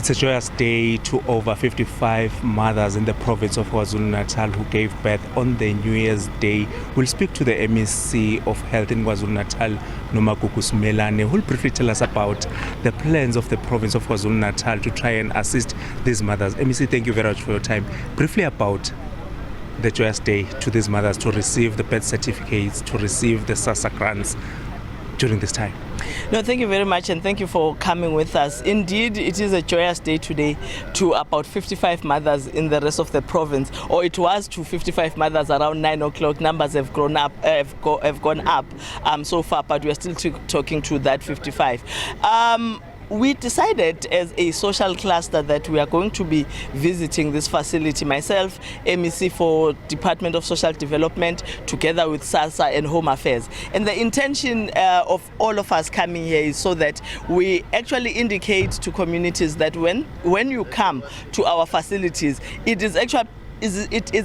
It's a joyous day to over 55 mothers in the province of KwaZulu-Natal who gave birth on their New Year's Day. We'll speak to the MEC of Health in KwaZulu-Natal, Mshiyeni, who will briefly tell us about the plans of the province of KwaZulu-Natal to try and assist these mothers. MEC, thank you very much for your time. Briefly about the joyous day to these mothers to receive the birth certificates, to receive the SASSA grants during this time. No, thank you very much, and thank you for coming with us. Indeed, it is a joyous day today to about 55 mothers in the rest of the province, or it was to 55 mothers around 9 o'clock. Numbers have gone up so far, but we are still talking to that 55. We decided as a social cluster that we are going to be visiting this facility. Myself, MEC for Department of Social Development, together with SASSA and Home Affairs. And the intention of all of us coming here is so that we actually indicate to communities that when you come to our facilities, it is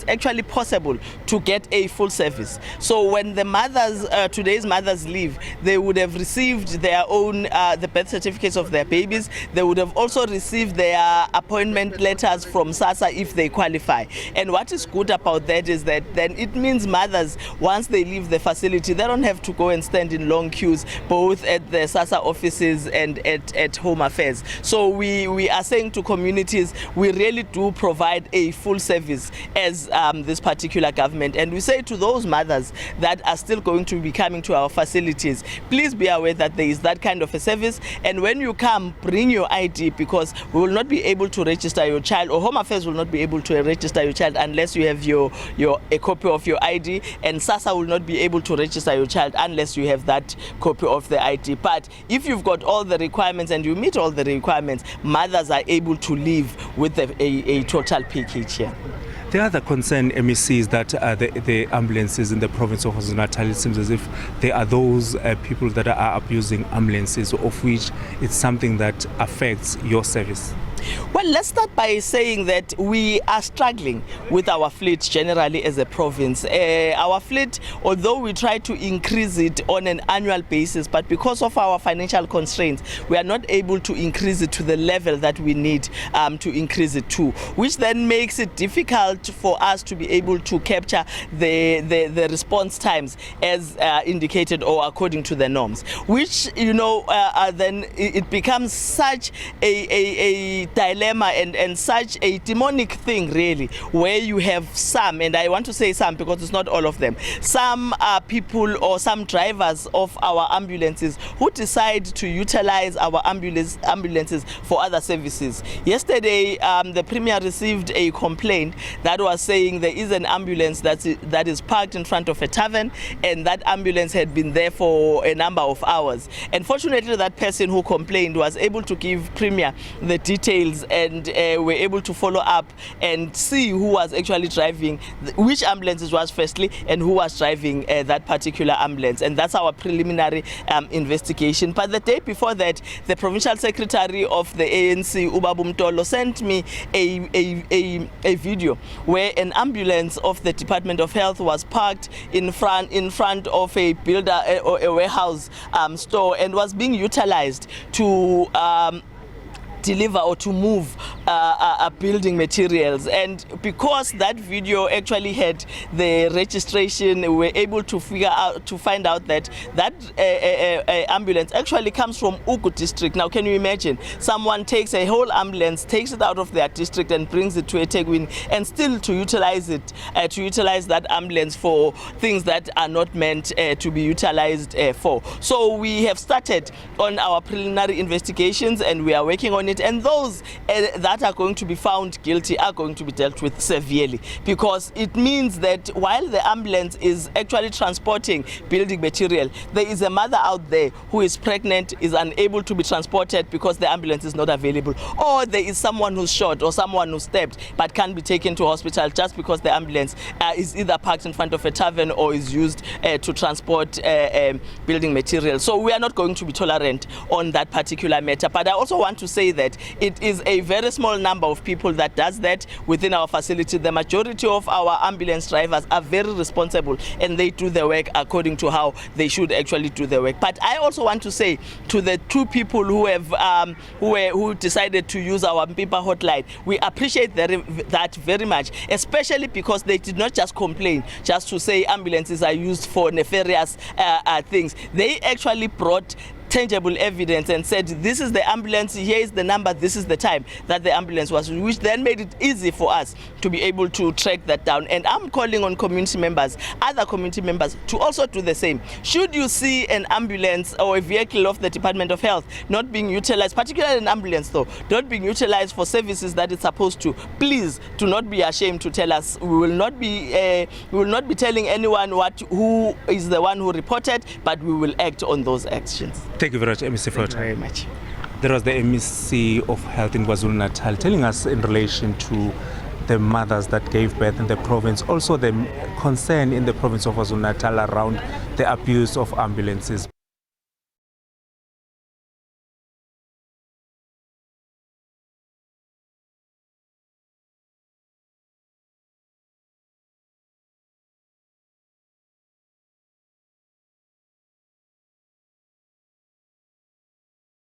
actually possible to get a full service. So when the mothers, today's mothers leave, they would have received their own, the birth certificates of their babies. They would have also received their appointment letters from SASSA if they qualify. And what is good about that is that then it means mothers, once they leave the facility, they don't have to go and stand in long queues, both at the SASSA offices and at Home Affairs. So we are saying to communities, we really do provide a full service as this particular government, and we say to those mothers that are still going to be coming to our facilities, please be aware that there is that kind of a service, and when you come, bring your ID, because we will not be able to register your child, or Home Affairs will not be able to register your child unless you have a copy of your ID, and SASSA will not be able to register your child unless you have that copy of the ID. But if you've got all the requirements and you meet all the requirements, mothers are able to live with a total package here. The other concern, MEC, is that the ambulances in the province of KwaZulu-Natal, it seems as if there are those people that are abusing ambulances, of which it's something that affects your service. Well, let's start by saying that we are struggling with our fleet generally as a province. Our fleet, although we try to increase it on an annual basis, but because of our financial constraints, we are not able to increase it to the level that we need to increase it to, which then makes it difficult for us to be able to capture the response times as indicated or according to the norms, which, then it becomes such a dilemma and such a demonic thing, really, where you have some, and I want to say some because it's not all of them, some people or some drivers of our ambulances who decide to utilize our ambulances for other services. Yesterday, the Premier received a complaint that was saying there is an ambulance that is parked in front of a tavern, and that ambulance had been there for a number of hours. And fortunately, that person who complained was able to give Premier the details, and were able to follow up and see who was actually driving, which ambulance it was firstly, and who was driving that particular ambulance. And that's our preliminary investigation. But the day before that, the provincial secretary of the ANC, Mtubatuba, sent me a video where an ambulance of the Department of Health was parked in front of a builder or a warehouse store, and was being utilized to deliver or to move building materials. And because that video actually had the registration, we were able to find out that ambulance actually comes from Ugu district. Now, can you imagine someone takes a whole ambulance, takes it out of their district and brings it to eThekwini, and still to utilize that ambulance for things that are not meant to be utilized for. So we have started on our preliminary investigations, and we are working on it, and those that are going to be found guilty are going to be dealt with severely, because it means that while the ambulance is actually transporting building material, there is a mother out there who is pregnant, is unable to be transported because the ambulance is not available, or there is someone who's shot or someone who's stabbed but can't be taken to hospital just because the ambulance is either parked in front of a tavern or is used to transport building material. So we are not going to be tolerant on that particular matter. But I also want to say that it is a very small small number of people that does that within our facility. The majority of our ambulance drivers are very responsible and they do the work according to how they should actually do the work. But I also want to say to the two people who have who decided to use our Mpipa hotline, we appreciate that very much, especially because they did not just complain just to say ambulances are used for nefarious things. They actually brought tangible evidence and said, this is the ambulance, here is the number, this is the time that the ambulance was, which then made it easy for us to be able to track that down. And I'm calling on community members, other community members, to also do the same. Should you see an ambulance or a vehicle of the Department of Health not being utilized, particularly an ambulance though, not being utilized for services that it's supposed to, please do not be ashamed to tell us. We will not be telling anyone who is the one who reported, but we will act on those actions. Thank you very much, MEC, for your time. Thank you very much. There was the MEC of Health in KwaZulu-Natal telling us in relation to the mothers that gave birth in the province, also the concern in the province of KwaZulu-Natal around the abuse of ambulances.